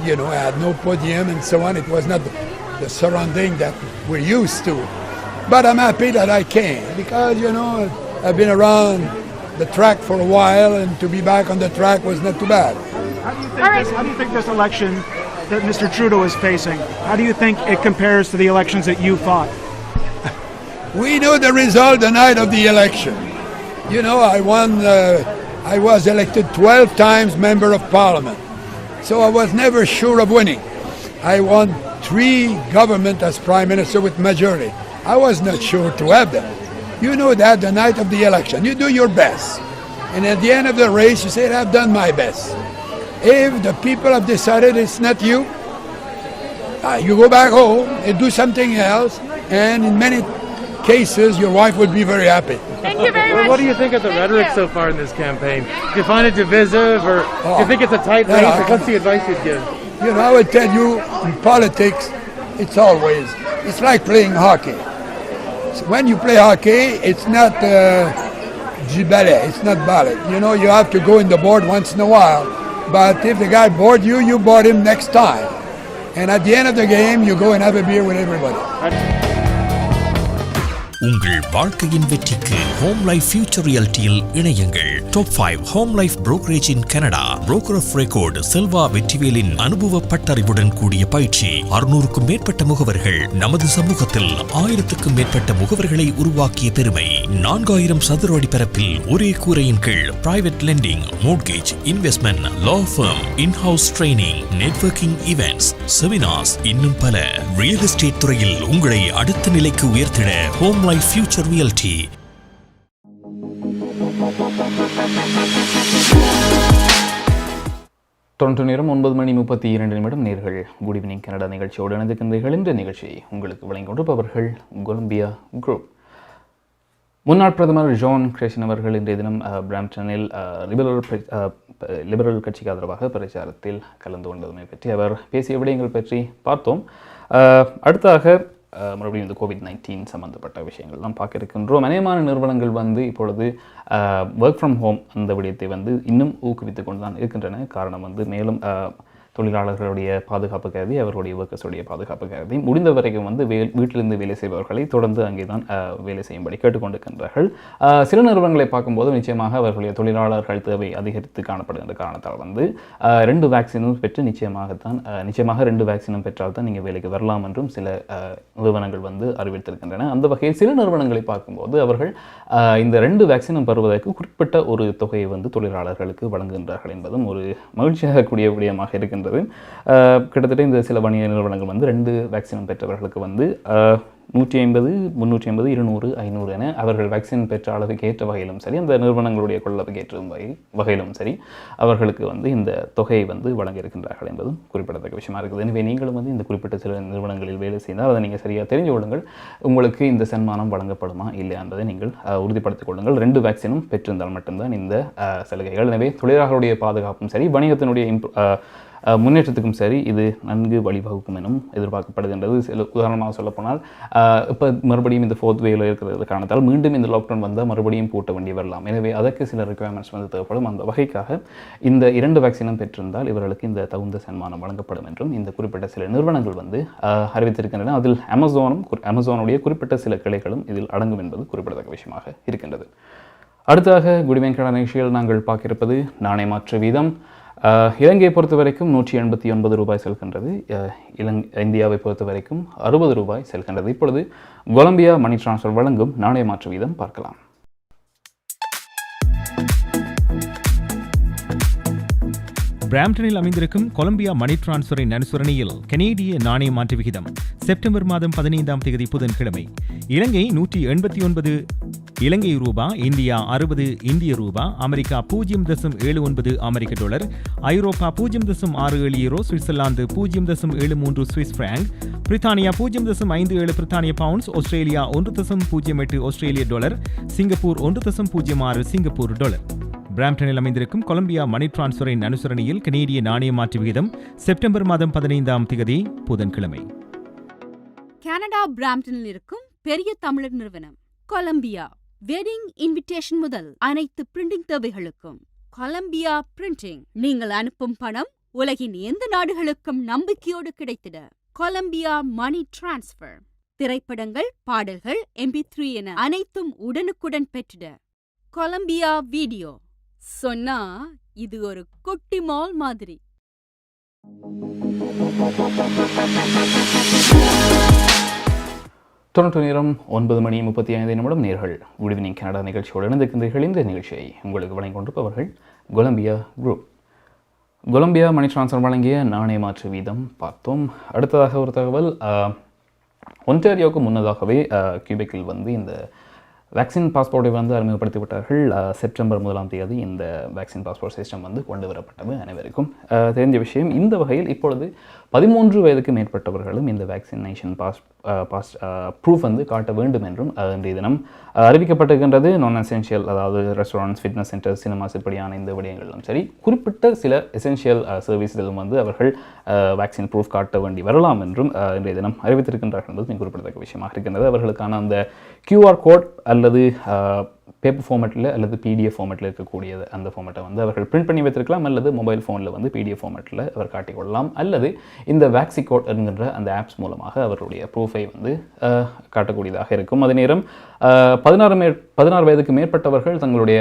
You know, I had no podium and so on. It was not the surrounding that we're used to. But I'm happy that I came because, you know, I've been around the track for a while, and to be back on the track was not too bad. How do you think this election that Mr. Trudeau is facing, how do you think it compares to the elections that you fought? We know the result the night of the election. You know, I was elected 12 times member of parliament. So I was never sure of winning. I won 3 government as prime minister with majority. I was not sure to have them. You know that the night of the election, you do your best. And at the end of the race, you say, I've done my best. If the people have decided it's not you, you go back home and do something else. And in many cases, your wife would be very happy. Thank you very much. What do you think of the rhetoric so far in this campaign? Do you find it divisive, or do you think it's a tight race? What's the advice you'd give? You know, I would tell you, in politics, it's like playing hockey. So when you play hockey, it's not du ballet, it's not ballet. You know, you have to go in the board once in a while. But if the guy bored you, you board him next time. And at the end of the game, you go and have a beer with everybody. உங்கள் வாழ்க்கையின் வெற்றிக்கு home life future ரியாலிட்டியில் இணையுங்கள். Top 5 home life brokerage in Canada. Broker of record Selva வெற்றிவேலின் அனுபவ பட்டறிவுடன் கூடிய பயிற்சி. 600க்கும் மேற்பட்ட முகவர்கள் நமது சமூகத்தில் 1000க்கும் மேற்பட்ட முகவர்களை உருவாக்கிய பெருமை. 4000 சதுர அடி பரப்பில் ஒரே கூரையின் கீழ் private lending, mortgage, investment, law firm, in house training, networking events, seminars, இன்னும் பல. ரியல் எஸ்டேட் துறையில் உங்களை அடுத்த நிலைக்கு உயர்த்திட home life future reality. Toronto நேரம் 9:32 நேர்கள் குட் ஈவினிங் கனடா நிகழ்ச்சியோடு இணைந்திருக்கின்றீர்கள். இந்த நிகழ்ச்சியை உங்களுக்கு வழங்கிக் கொண்டிருப்பவர்கள் கொலம்பியா குரூப். முன்னாள் பிரதமர் ஜான் கிரேஷன் அவர்கள் இன்றைய தினம் பிராம்டனில் லிபரல் கட்சிக்கு ஆதரவாக பிரச்சாரத்தில் கலந்து கொண்டதுமை பற்றி அவர் பேசிய விடயங்கள் பற்றி பார்த்தோம். அடுத்ததாக மறுபடியும் இந்த COVID-19 சம்மந்தப்பட்ட விஷயங்கள்லாம் பார்க்க இருக்கின்றோம். அநேகமான நிறுவனங்கள் இப்பொழுது ஒர்க் ஃப்ரம் ஹோம் அந்த விடயத்தை இன்னும் ஊக்குவித்து கொண்டு தான் இருக்கின்றன. காரணம் மேலும் தொழிலாளர்களுடைய பாதுகாப்பு கருதி, அவர்களுடைய ஒர்க்கர்ஸுடைய பாதுகாப்பு கருதி முடிந்த வரைக்கும் வீட்டிலிருந்து வேலை செய்பவர்களை தொடர்ந்து அங்கே தான் வேலை செய்யும்படி கேட்டுக்கொண்டிருக்கின்றார்கள். சில நிறுவனங்களை பார்க்கும்போது நிச்சயமாக அவர்களுடைய தொழிலாளர்கள் தேவை அதிகரித்து காணப்படுகின்ற காரணத்தால் 2 வேக்சினும் பெற்று நிச்சயமாக 2 வேக்சினும் பெற்றால் தான் நீங்கள் வேலைக்கு வரலாம் என்றும் சில நிறுவனங்கள் அறிவித்திருக்கின்றன. அந்த வகையில் சில நிறுவனங்களை பார்க்கும்போது அவர்கள் இந்த 2 வேக்சினும் பெறுவதற்கு குறிப்பிட்ட ஒரு தொகையை தொழிலாளர்களுக்கு வழங்குகின்றார்கள் என்பதும் ஒரு மகிழ்ச்சியாகக்கூடிய விடயமாக இருக்கின்றது. கிட்டத்தட்ட இந்த சில வணிக நிறுவனங்கள் 2 வேக்சின் பெற்றவர்களுக்கு 150, 350, 200, 500 என அவர்கள் வேக்சின் பெற்ற அளவுக்கு ஏற்ற வகையிலும் சரி, அந்த நிறுவனங்களுடைய கொள்ளளவுக்கு ஏற்ற வகையிலும் சரி அவர்களுக்கு இந்த தொகையை வழங்கியிருக்கின்றார்கள் என்பதும் குறிப்பிடத்தக்க விஷயமா இருக்குது. எனவே நீங்களும் இந்த குறிப்பிட்ட சில நிறுவனங்களில் வேலை செய்தால் அதை நீங்கள் சரியாக தெரிந்து கொள்ளுங்கள். உங்களுக்கு இந்த சன்மானம் வழங்கப்படுமா இல்லையா என்பதை நீங்கள் உறுதிப்படுத்திக் கொள்ளுங்கள். 2 வேக்சினும் பெற்றிருந்தால் மட்டும்தான் இந்த சலுகைகள். எனவே தொழிலாளர்களுடைய பாதுகாப்பும் சரி, வணிகத்தினுடைய முன்னேற்றத்துக்கும் சரி இது நன்கு வழிவகுக்கும் எனவும் எதிர்பார்க்கப்படுகின்றது. உதாரணமாக சொல்லப்போனால் இப்போ மறுபடியும் இந்த 4th வேவ்ல இருக்கிறது காரணத்தால் மீண்டும் இந்த லாக்டவுன் வந்தால் மறுபடியும் பூட்ட வேண்டி வரலாம். எனவே அதற்கு சில ரெக்குயர்மெண்ட்ஸ் தேவைப்படும். அந்த வகைக்காக இந்த 2 வேக்சினும் பெற்றிருந்தால் இவர்களுக்கு இந்த தகுந்த சன்மானம் வழங்கப்படும் என்றும் இந்த குறிப்பிட்ட சில நிறுவனங்கள் அறிவித்திருக்கின்றன. அதில் அமேசானுடைய குறிப்பிட்ட சில கிளைகளும் இதில் அடங்கும் என்பது குறிப்பிடத்தக்க விஷயமாக இருக்கின்றது. அடுத்ததாக குட் ஈவினிங் கனடா நிகழ்ச்சியில் நாங்கள் பார்க்க இருப்பது நாணய மாற்று வீதம். இலங்கையை பொறுத்த வரைக்கும் 189 ரூபாய் செல்கின்றது. இந்தியாவை பொறுத்த வரைக்கும் 60 ரூபாய் செல்கின்றது. இப்பொழுது கொலம்பியா மணி டிரான்ஸ்ஃபர் வழங்கும் நாணய மாற்று வீதம் பார்க்கலாம். பிராம்டனில் அமைந்திருக்கும் கொலம்பியா மணி டிரான்ஸ்ஃபரின் அனுசரணையில் கனேடிய நாணய மாற்று விகிதம் செப்டம்பர் மாதம் 15ஆம் தேதி புதன்கிழமை இலங்கை 189 இலங்கை ரூபா, இந்தியா 60 இந்திய ரூபா, அமெரிக்கா 0.79 அமெரிக்க டாலர், ஐரோப்பா 0.67 யூரோ, சுவிட்சர்லாந்து 0.73 சுவிஸ் பிராங்க், பிரித்தானியா 0.57 பிரித்தானிய பவுண்ட்ஸ், ஆஸ்திரேலியா 1.08 ஆஸ்திரேலிய டாலர், சிங்கப்பூர் 1.06 சிங்கப்பூர் டாலர். பிராம்டனில் அமைந்திருக்கும் கொலம்பியா மணி டிரான்ஸ்ஃபரின் அனுசரணையில் கனேடிய நாணய மாற்று விகிதம் செப்டம்பர் மாதம் 15ஆம் தேதி புதன்கிழமை. கனடா பிராம்டனில் இருக்கும் பெரிய தமிழர் நிறுவனம் கொலம்பியா. வெட்டிங் இன்விடேஷன் முதல் அனைத்து பிரிண்டிங் தேவைகளுக்கும் கொலம்பியா பிரிண்டிங். நீங்கள் அனுப்பும் பணம் உலகின் எந்த நாடுகளுக்கும் நம்பிக்கையோடு கிடைத்திட கொலம்பியா மணி டிரான்ஸ்ஃபர். திரைப்படங்கள், பாடல்கள், MP3 என அனைத்தும் உடனுக்குடன் பெற்றிட கொலம்பியா வீடியோ. சொன்னா இது ஒரு குட்டி மால் மாதிரி. தொண்ணூற்று நேரம் 9:35 நேர்கள் குட் ஈவினிங் கனடா நிகழ்ச்சியோடு இணைந்திருக்கின்றீர்கள். இந்த நிகழ்ச்சியை உங்களுக்கு வழங்கிக் கொண்டிருப்பவர்கள் Columbia group. Columbia money transfer வழங்கிய நாணய மாற்று வீதம் பார்த்தோம். அடுத்ததாக ஒரு தகவல், ஒன்டாரியோவுக்கு முன்னதாகவே கியூபெக்கில் வந்து இந்த வேக்சின் பாஸ்போர்ட்டை வந்து அறிமுகப்படுத்தி விட்டார்கள். செப்டம்பர் 1 இந்த வேக்சின் பாஸ்போர்ட் சிஸ்டம் வந்து கொண்டு வரப்பட்டது அனைவருக்கும் தெரிஞ்ச விஷயம். இந்த வகையில் இப்பொழுது 13 வயதுக்கு மேற்பட்டவர்களும் இந்த வேக்சினேஷன் ப்ரூஃப் வந்து காட்ட வேண்டும் என்றும் இன்றைய தினம் அறிவிக்கப்பட்டிருக்கின்றது. நான் எசென்ஷியல், அதாவது ரெஸ்டாரண்ட்ஸ், ஃபிட்னஸ் சென்டர்ஸ், சினிமாஸ் இப்படியான இந்த விடயங்களும் சரி, குறிப்பிட்ட சில எசென்ஷியல் சர்வீஸ்களும் வந்து அவர்கள் வேக்சின் ப்ரூஃப் காட்ட வேண்டி வரலாம் என்றும் இன்றைய தினம் அறிவித்திருக்கின்றார்கள் என்பது மிக குறிப்பிடத்தக்க விஷயமாக இருக்கின்றது. அவர்களுக்கான அந்த QR கோட் அல்லது பேப்பர் ஃபார்மேட்டில் அல்லது PDF ஃபார்மேட்டில் இருக்கக்கூடியது அந்த ஃபார்மேட்டை வந்து அவர்கள் பிரிண்ட் பண்ணி வைத்திருக்கலாம், அல்லது மொபைல் ஃபோனில் வந்து PDF ஃபார்மேட்டில் அவர் காட்டிக்கொள்ளலாம், அல்லது இந்த வேக்சிகோட் என்கின்ற அந்த ஆப்ஸ் மூலமாக அவருடைய ப்ரூஃபை வந்து காட்டக்கூடியதாக இருக்கும். அதே நேரம் 16 வயதுக்கு மேற்பட்டவர்கள் தங்களுடைய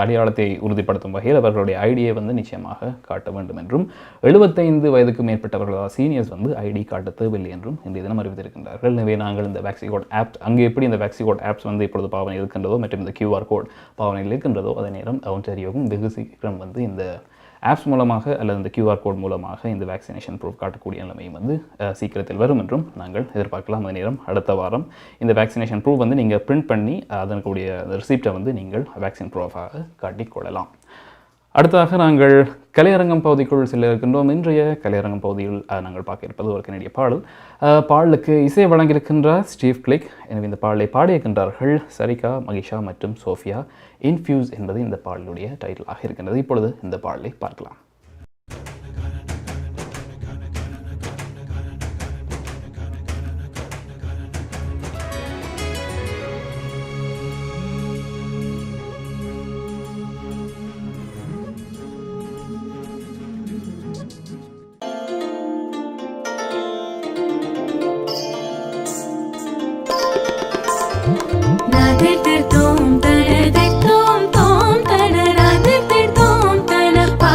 அடையாளத்தை உறுதிப்படுத்தும் வகையில் அவர்களுடைய ஐடியை வந்து நிச்சயமாக காட்ட வேண்டும் என்றும், 75 வயதுக்கு மேற்பட்டவர்களால் சீனியர்ஸ் வந்து ஐடி காட்ட தேவையில்லை என்றும் இன்றைய தினம் அறிவித்திருக்கின்றார்கள். எனவே நாங்கள் இந்த வேக்சிகோட் ஆப், அங்கே எப்படி இந்த வேக்சிகோட் ஆப்ஸ் வந்து இப்பொழுது பாவனை இருக்கின்றதோ மற்றும் இந்த QR கோட் பாவனையில் இருக்கின்றதோ, அதே நேரம் ஒன்டாரியோவும் வெகு சீக்கிரம் வந்து இந்த ஆப்ஸ் மூலமாக அல்லது இந்த QR கோட் மூலமாக இந்த வேக்சினேஷன் ப்ரூஃப் காட்டக்கூடிய நிலைமையும் வந்து சீக்கிரத்தில் வரும் என்றும் நாங்கள் எதிர்பார்க்கலாம். அதே நேரம் அடுத்த வாரம் இந்த வேக்சினேஷன் ப்ரூஃப் வந்து நீங்கள் பிரிண்ட் பண்ணி அதனுடைய ரிசிப்டை வந்து நீங்கள் வேக்சின் ப்ரூஃபாக காட்டிக்கொள்ளலாம். அடுத்ததாக நாங்கள் கலையரங்கம் பகுதிக்குள் செல்ல இருக்கின்றோம். இன்றைய கலையரங்கம் பகுதியில் நாங்கள் பார்க்க இருப்பது ஒரு கனடிய பாடல். பாடலுக்கு இசை வழங்கியிருக்கின்றார் ஸ்டீவ் கிளிக். எனவே இந்த பாடலை பாடியிருக்கின்றார்கள் சரிகா, மகிஷா மற்றும் சோஃபியா. இன்ஃப்யூஸ் என்பது இந்த பாடலுடைய டைட்டிலாக இருக்கின்றது. இப்பொழுது இந்த பாடலை பார்க்கலாம். Tom, tana, tom, tana, radir, tom, tana, pa.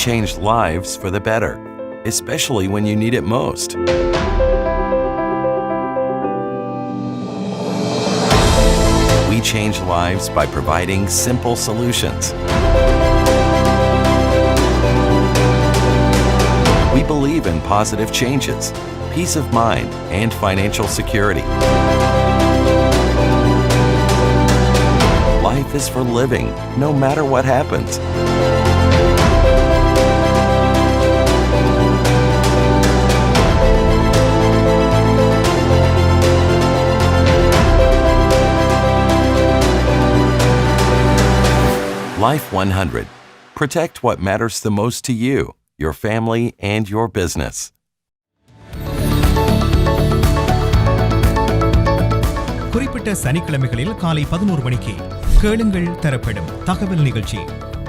changed lives for the better, especially when you need it most. We change lives by providing simple solutions. We believe in positive changes, peace of mind, and financial security. Life is for living, no matter what happens. Life 100. Protect what matters the most to you, your family, and your business. குறிப்பிட்ட சனிக்கிழமைகளில் காலை 11 மணிக்கு கேளுங்கள் தரப்படும் தகவல் நிகழ்ச்சி.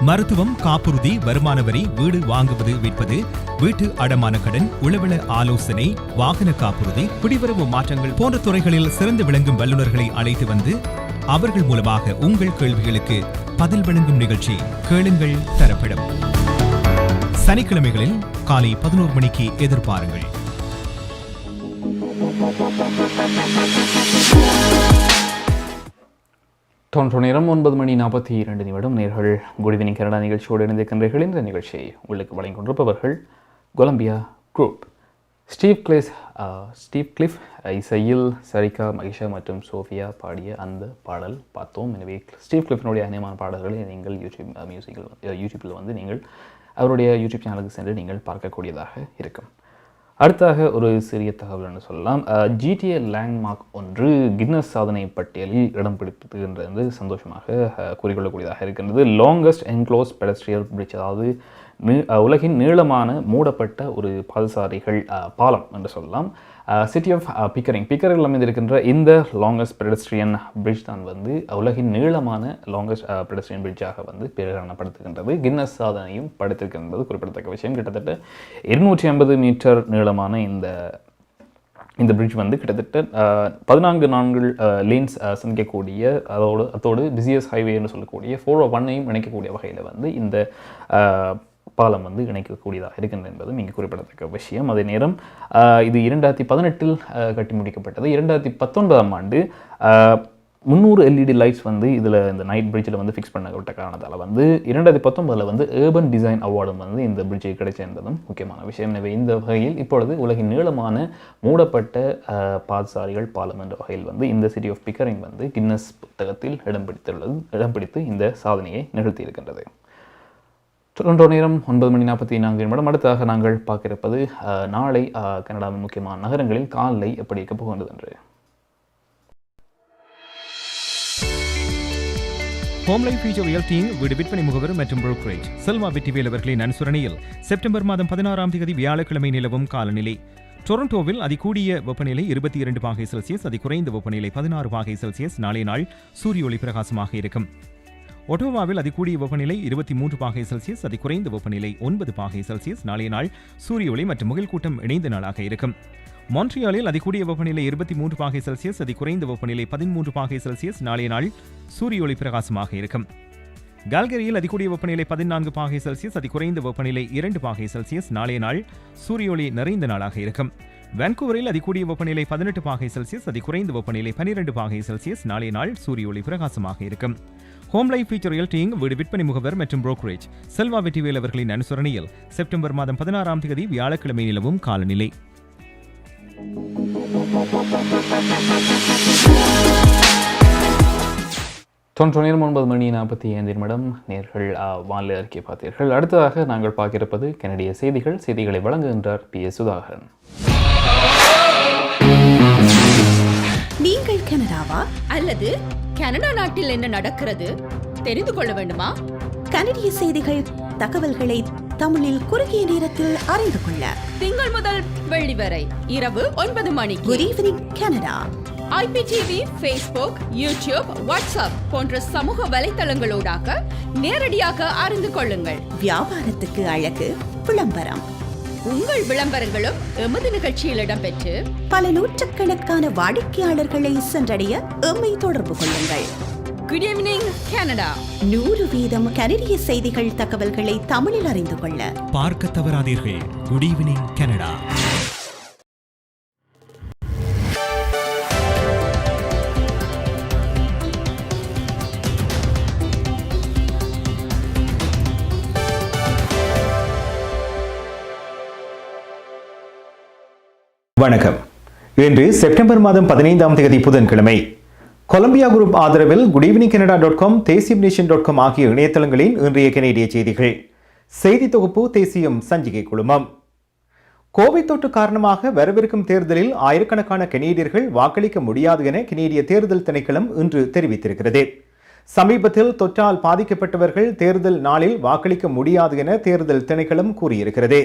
மருத்துவம், காப்புறுதி, வருமான வரி, வீடு வாங்குவது விற்பது, வீட்டு அடமான கடன், உளவள ஆலோசனை, வாகன காப்புறுதி, குடிவரவு மாற்றங்கள் போன்ற துறைகளில் சிறந்து விளங்கும் வல்லுநர்களை அழைத்து வந்து அவர்கள் மூலமாக உங்கள் கேள்விகளுக்கு பதில் வழங்கும் நிகழ்ச்சி கேளுங்கள் தரப்படும். சனிக்கிழமைகளில் காலை 11 மணிக்கு எதிர்பாருங்கள். நேரம் 9:42 நேர்கள் குட் ஈவினிங் கனடா நிகழ்ச்சியோடு இணைந்திருக்கின்றீர்கள். இந்த நிகழ்ச்சியை உங்களுக்கு வழங்கிக் கொண்டிருப்பவர்கள் கொலம்பியா குரூப். ஸ்டீவ் கிளிஃப் இசையில் சரிகா, மகிஷா மற்றும் சோஃபியா பாடிய அந்த பாடல் பார்த்தோம். எனவே ஸ்டீவ் கிளிஃபினுடைய அநேகமான பாடல்களை நீங்கள் யூடியூப்பில் வந்து நீங்கள் அவருடைய யூடியூப் சேனலுக்கு சென்று நீங்கள் பார்க்கக்கூடியதாக இருக்கும். அடுத்தாக ஒரு சிறிய தகவல் என்று சொல்லலாம். GTA லேண்ட்மார்க் ஒன்று கின்னஸ் சாதனை பட்டியலில் இடம் பிடிப்பது என்று சந்தோஷமாக கூறிக்கொள்ளக்கூடியதாக இருக்கின்றது. லாங்கஸ்ட் என்க்ளோஸ் பெடஸ்ட்ரியல் பிரிட்ஜ், அதாவது உலகின் நீளமான மூடப்பட்ட ஒரு பாதசாரிகள் பாலம் என்று சொல்லலாம். சிட்டி ஆஃப் பிக்கரிங்கில் அமைந்திருக்கின்ற இந்த லாங்கஸ்ட் பெடஸ்ட்ரியன் பிரிட்ஜ் தான் வந்து உலகின் நீளமான லாங்கஸ்ட் பெடஸ்ட்ரியன் பிரிட்ஜாக வந்து பிரகடனப்படுத்துகின்றது. கின்னஸ் சாதனையும் படைத்திருக்கின்றது குறிப்பிடத்தக்க விஷயம். கிட்டத்தட்ட 250 மீட்டர் நீளமான இந்த பிரிட்ஜ் வந்து கிட்டத்தட்ட 14 லேன்ஸ் சந்திக்கக்கூடிய அதோடு பிஸியஸ்ட் ஹைவே என்று சொல்லக்கூடிய 401ஐயும் இணைக்கக்கூடிய வகையில் வந்து இந்த பாலம் வந்து இணைக்கக்கூடியதாக இருக்கின்றது என்பதும் இங்கே குறிப்பிடத்தக்க விஷயம். அதே நேரம் இது 2018 கட்டி முடிக்கப்பட்டது. 2019 ஆண்டு 300 LED லைட்ஸ் வந்து இதில் இந்த நைட் பிரிட்ஜில் வந்து ஃபிக்ஸ் பண்ணப்பட்ட காரணத்தால் வந்து 2019 வந்து ஏர்பன் டிசைன் அவார்டும் வந்து இந்த பிரிட்ஜுக்கு கிடைச்ச என்பதும் முக்கியமான விஷயம். எனவே இந்த வகையில் இப்பொழுது உலகின் நீளமான மூடப்பட்ட பாதசாரிகள் பாலம் என்ற வகையில் வந்து இந்த சிட்டி ஆஃப் பிக்கரிங் வந்து கின்னஸ் புத்தகத்தில் இடம் பிடித்து இந்த சாதனையை நிகழ்த்தியிருக்கின்றது. நேரம் 9:44. அடுத்ததாக நாங்கள் பார்க்க இருப்பது நாளை கனடாவின் முக்கியமான நகரங்களில் காலை எப்படி இருக்க போகின்றது என்று. ஹோம் லைஃப் ஃபியூச்சர் ரியல்டியின் வீடு விற்பனை முகவர் மற்றும் புரோக்கரேஜ் செல்வா வெற்றிவேல் அவர்களின் அனுசரணையில் செப்டம்பர் மாதம் 16ஆம் தேதி வியாழக்கிழமை நிலவும் காலநிலை. டொரண்டோவில் அதிகூடிய வெப்பநிலை 22°C, அதிகுறைந்த வெப்பநிலை 16°C. நாளைய நாள் சூரிய ஒளி பிரகாசமாக இருக்கும். ஒட்டோவாவில் அதிகூடிய வெப்பநிலை 23°C, அதிகுறைந்த வெப்பநிலை 9°C. நாளைய நாள் சூரிய ஒளி மற்றும் முகில் கூட்டம் இணைந்த நாளாக இருக்கும். மான்ட்ரியாலில் அதிகூடிய வெப்பநிலை 23°C, அதிகுறைந்த வெப்பநிலை 13°C. நாளைய நாள் சூரிய ஒளி பிரகாசமாக இருக்கும். கால்கரியில் அதிகூடிய வெப்பநிலை 14°C, அதிகுறைந்த வெப்பநிலை 2°C. நாளைய நாள் சூரிய ஒளி நிறைந்த நாளாக இருக்கும். வான்கூவரில் அதிகூடிய வெப்பநிலை 18°C, அதிகுறைந்த வெப்பநிலை 12°C. நாளைய நாள் சூரிய ஒளி பிரகாசமாக இருக்கும். ஹோம் லைஃப் ஃபியூச்சர் ரியல்டியின் வீடு விற்பனை முகவர் மற்றும் புரோக்கரேஜ் செல்வா வெற்றிவேல் அவர்களின் அனுசரணையில் செப்டம்பர் மாதம் 16ஆம் தேதி வியாழக்கிழமை நிலவும் காலநிலை. நேரம் 9:45. நேர்கள் வானிலை அறிக்கை பார்த்தீர்கள். அடுத்ததாக நாங்கள் பார்க்கிருப்பது கனடிய செய்திகளை வழங்குகின்றார் PS சுதாகரன். நீங்கள் கனடாவா அல்லது கனடா நாட்டில் என்ன நடக்கிறது தெரிந்து கொள்ள வேண்டுமா? கனடிய செய்திகள், தகவல்களை தமிழில் குறுகிய நேரத்தில் அறிந்து கொள்ள திங்கள் முதல் வெள்ளி வரை இரவு 9 மணிக்கு good evening Canada IPTV, Facebook, YouTube, WhatsApp போன்ற சமூக வலைத்தளங்களோடாக நேரடியாக அறிந்து கொள்ளுங்கள். வியாபாரத்துக்கு அழகு விளம்பரம். உங்கள் விளம்பரங்களும் எமது நிகழ்ச்சியில் இடம்பெற்று பல நூற்றுக்கணக்கான வாடிக்கையாளர்களை சென்றடைய எம்மை தொடர்பு கொள்ளுங்கள். Good evening Canada. 100% கனடிய செய்திகள் தகவல்களை தமிழில் அறிந்து கொள்ள பார்க்க தவறாதீர்கள். Good evening Canada. வணக்கம். இன்று செப்டம்பர் மாதம் 15ஆம் தேதி புதன்கிழமை. கொலம்பியா குரூப் ஆதரவில் goodevningcanada.com, தேசியம்நேஷன்.com ஆகிய இணையதளங்களின் இன்றைய கனேடிய செய்திகள். செய்தி தொகுப்பு தேசியம் சஞ்சிகை குழுமம். கோவிட் தொற்று காரணமாக வரவிருக்கும் தேர்தலில் ஆயிரக்கணக்கான கனேடியர்கள் வாக்களிக்க முடியாது என கனேடிய தேர்தல் திணைக்களம் இன்று தெரிவித்திருக்கிறது. சமீபத்தில் தொற்றால் பாதிக்கப்பட்டவர்கள் தேர்தல் நாளில் வாக்களிக்க முடியாது என தேர்தல் திணைக்களம் கூறியிருக்கிறது.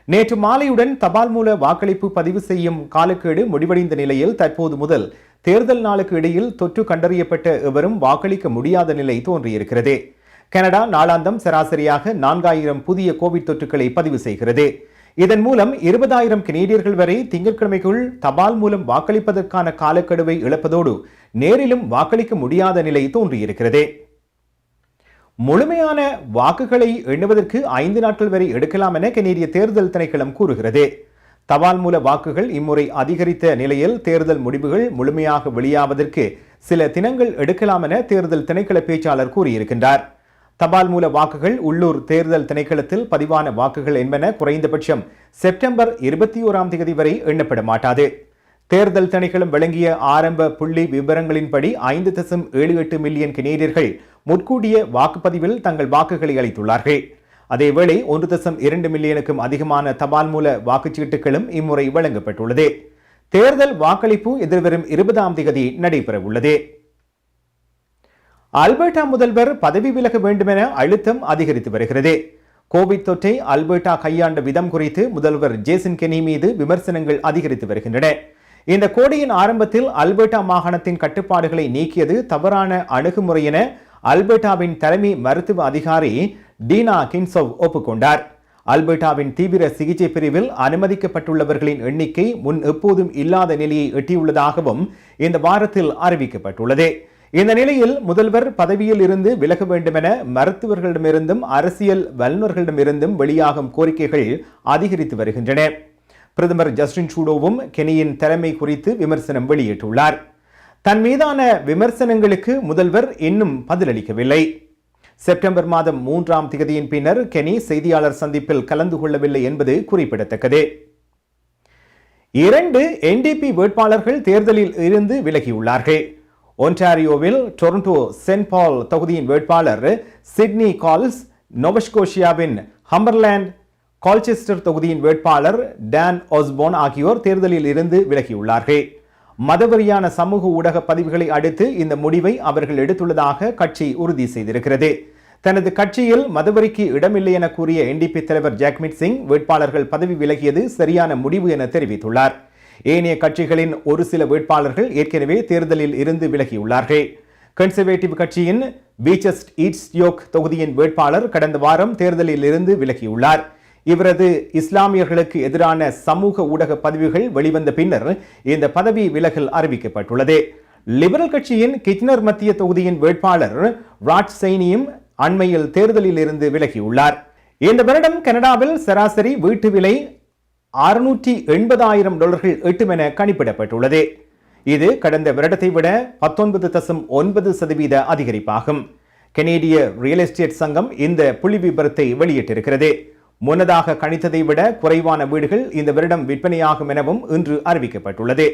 நேற்று மாலையுடன் தபால் மூல வாக்களிப்பு பதிவு செய்யும் காலக்கெடு முடிவடைந்த நிலையில் தற்போது முதல் தேர்தல் நாளுக்கு இடையில் தொற்று கண்டறியப்பட்ட எவரும் வாக்களிக்க முடியாத நிலை தோன்றியிருக்கிறது. கனடா நாளாந்தம் சராசரியாக 4000 புதிய கோவிட் தொற்றுக்களை பதிவு செய்கிறது. இதன் மூலம் 20,000 கனேடியர்கள் வரை திங்கட்கிழமைக்குள் தபால் மூலம் வாக்களிப்பதற்கான காலக்கெடுவை இழப்பதோடு நேரிலும் வாக்களிக்க முடியாத நிலை தோன்றியிருக்கிறது. முழுமையான வாக்குகளை எண்ணுவதற்கு 5 நாட்கள் வரை எடுக்கலாம் என கனேடிய தேர்தல் திணைக்களம் கூறுகிறது. தபால் மூல வாக்குகள் இம்முறை அதிகரித்த நிலையில் தேர்தல் முடிவுகள் முழுமையாக வெளியாவதற்கு சில தினங்கள் எடுக்கலாம் என தேர்தல் திணைக்கள பேச்சாளர் கூறியிருக்கின்றார். தபால் மூல வாக்குகள் உள்ளூர் தேர்தல் திணைக்களத்தில் பதிவான வாக்குகள் என்பன குறைந்தபட்சம் செப்டம்பர் 21ஆம் தேதி வரை எண்ணப்பட மாட்டாது. தேர்தல் திணைக்களம் வழங்கிய ஆரம்ப புள்ளி விவரங்களின்படி 5.78 மில்லியன் கனேடியர்கள் முற்கூட்டிய வாக்குப்பதிவில் தங்கள் வாக்குகளை அளித்துள்ளார்கள். அதேவேளை 1.2 மில்லியனுக்கும் அதிகமான தபால் மூல வாக்குச்சீட்டுகளும் இம்முறை வழங்கப்பட்டுள்ளது. தேர்தல் வாக்களிப்பு எதிர்வரும் 20ஆம் தேதி நடைபெறவுள்ளது. அல்பர்டா முதல்வர் பதவி விலக வேண்டுமென அழுத்தம் அதிகரித்து வருகிறது. கோவிட் தொற்றை அல்பர்டா கையாண்ட விதம் குறித்து முதல்வர் ஜேசன் கெனி மீது விமர்சனங்கள் அதிகரித்து வருகின்றன. இந்த கோடையின் ஆரம்பத்தில் அல்பர்டா மாகாணத்தின் கட்டுப்பாடுகளை நீக்கியது தவறான அணுகுமுறை என அல்பர்டாவின் தலைமை மருத்துவ அதிகாரி டீனா கின்சோவ் ஒப்புக்கொண்டார். அல்பர்டாவின் தீவிர சிகிச்சை பிரிவில் அனுமதிக்கப்பட்டுள்ளவர்களின் எண்ணிக்கை முன் எப்போதும் இல்லாத நிலையை எட்டியுள்ளதாகவும் இந்த வாரத்தில் அறிவிக்கப்பட்டுள்ளது. இந்த நிலையில் முதல்வர் பதவியில் இருந்து விலக வேண்டுமென மருத்துவர்களிடமிருந்தும் அரசியல் வல்லுநர்களிடமிருந்தும் வெளியாகும் கோரிக்கைகள் அதிகரித்து வருகின்றன. பிரதமர் ஜஸ்டின் ட்ரூடோவும் கெனியின் தலைமை குறித்து விமர்சனம் வெளியிட்டுள்ளார். தன் மீதான விமர்சனங்களுக்கு முதல்வர் இன்னும் பதிலளிக்கவில்லை. செப்டம்பர் மாதம் 3ஆம் தேதியின் பின்னர் கெனி செய்தியாளர் சந்திப்பில் கலந்து கொள்ளவில்லை என்பது குறிப்பிடத்தக்கது. 2 NDP வேட்பாளர்கள் தேர்தலில் இருந்து விலகியுள்ளார்கள். ஒன்டாரியோவில் டொரண்டோ சென்ட் பால் தொகுதியின் வேட்பாளர் சிட்னி கால்ஸ், நோவஸ்கோஷியாவின் ஹம்பர்லேண்ட் கால்செஸ்டர் தொகுதியின் வேட்பாளர் டான் ஆஸ்போர்ன் ஆகியோர் தேர்தலில் இருந்து விலகியுள்ளார்கள். மதவெறியான சமூக ஊடக பதிவுகளை அடுத்து இந்த முடிவை அவர்கள் எடுத்துள்ளதாக கட்சி உறுதி செய்திருக்கிறது. தனது கட்சியில் மதவெறிக்கு இடமில்லை என கூறிய NDP தலைவர் ஜாக்மிட் சிங் வேட்பாளர்கள் பதவி விலகியது சரியான முடிவு என தெரிவித்துள்ளார். ஏனைய கட்சிகளின் ஒரு சில வேட்பாளர்கள் ஏற்கனவே தேர்தலில் இருந்து விலகியுள்ளார்கள். கன்சர்வேட்டிவ் கட்சியின் பீச்சஸ்ட் ஈஸ்ட் யோக் தொகுதியின் வேட்பாளர் கடந்த வாரம் தேர்தலில் இருந்து விலகியுள்ளார். இவரது இஸ்லாமியர்களுக்கு எதிரான சமூக ஊடக பதிவுகள் வெளிவந்த பின்னர் இந்த பதவி விலகல் அறிவிக்கப்பட்டுள்ளது. லிபரல் கட்சியின் கிட்னர் மத்திய தொகுதியின் வேட்பாளர் ராட் சைனியும் அண்மையில் தேர்தலில் இருந்து விலகியுள்ளார். இந்த வருடம் கனடாவில் சராசரி வீட்டு விலை $680,000 எட்டும் என கணிப்பிடப்பட்டுள்ளது. இது கடந்த வருடத்தை விட 19.9% அதிகரிப்பாகும். கனேடிய ரியல் எஸ்டேட் சங்கம் இந்த புள்ளி விபரத்தை வெளியிட்டிருக்கிறது. முன்னதாக கணித்ததை விட குறைவான வீடுகள் இந்த வருடம் விற்பனையாகும் எனவும் இன்று அறிவிக்கப்பட்டுள்ளது.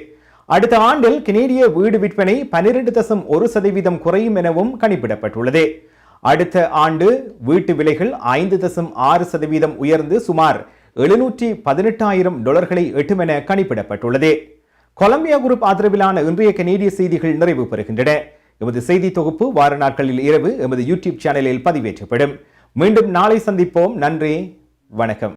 அடுத்த ஆண்டில் கனேடிய வீடு விற்பனை 12.1% குறையும் எனவும் கணிப்பிடப்பட்டுள்ளது. அடுத்த ஆண்டு வீட்டு விலைகள் 5.6% உயர்ந்து சுமார் $718,000 எட்டும் என கணிப்பிடப்பட்டுள்ளது. கொலம்பியா குரூப் ஆதரவிலான இன்றைய கனேடிய செய்திகள் நிறைவு பெறுகின்றன. எமது செய்தி தொகுப்பு வார நாட்களில் இரவு எமது யூடியூப் சேனலில் பதிவேற்றப்படும். மீண்டும் நாளை சந்திப்போம். நன்றி, வணக்கம்.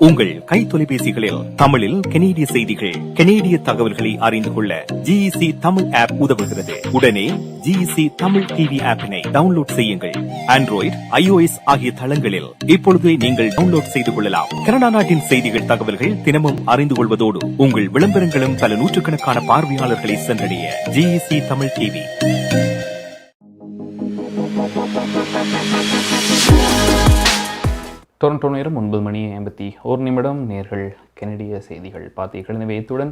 உங்கள் உங்கள் கை தொலைபேசிகளில் தமிழில் கனேடிய செய்திகள், கனேடிய தகவல்களை அறிந்து கொள்ள GEC தமிழ் ஆப் உதவுகிறது. உடனே GEC தமிழ் டிவி ஆப்பினை டவுன்லோட் செய்யுங்கள். ஆண்ட்ராய்டு, iOS ஆகிய தளங்களில் இப்பொழுதே நீங்கள் டவுன்லோட் செய்து கொள்ளலாம். கனடா நாட்டின் செய்திகள், தகவல்கள் தினமும் அறிந்து கொள்வதோடு உங்கள் விளம்பரங்களும் பல நூற்றுக்கணக்கான பார்வையாளர்களை சென்றடைய GEC தமிழ் டிவி. டொரண்டோ நேரம் 9:51 நேர்கள் கனடிய செய்திகள் பார்த்தீர்கள். எனவே இத்துடன்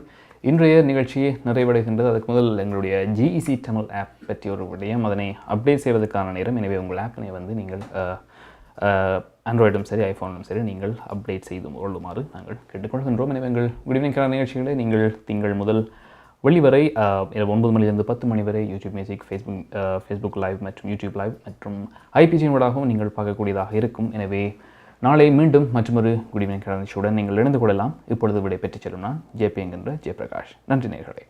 இன்றைய நிகழ்ச்சி நிறைவடைகின்றது. அதுக்கு முதல் எங்களுடைய GEC தமிழ் ஆப் பற்றி ஒரு விடயம், அதனை அப்டேட் செய்வதற்கான நேரம். எனவே உங்கள் ஆப்பினை வந்து நீங்கள் ஆண்ட்ராய்டும் சரி ஐஃபோனும் சரி நீங்கள் அப்டேட் செய்து கொள்ளுமாறு நாங்கள் கேட்டுக்கொள்கின்றோம். எனவே எங்கள் குட் ஈவினிங் நிகழ்ச்சிகளை நீங்கள் திங்கள் முதல் வெள்ளி வரை 9 மணிலிருந்து 10 மணி வரை யூடியூப் மியூசிக், ஃபேஸ்புக் லைவ் மற்றும் யூடியூப் லைவ் மற்றும் ஐபிஜியின் ஊடாகவும் நீங்கள் பார்க்கக்கூடியதாக இருக்கும். எனவே நாளை மீண்டும் மற்றொரு குட் ஈவினிங் நிகழ்ச்சியுடன் நீங்கள் இணைந்து கொள்ளலாம். இப்பொழுது விடை பெற்றுச் செல்லும் நான் ஜேபி என்கின்ற ஜெயபிரகாஷ். நன்றி நேயர்களே.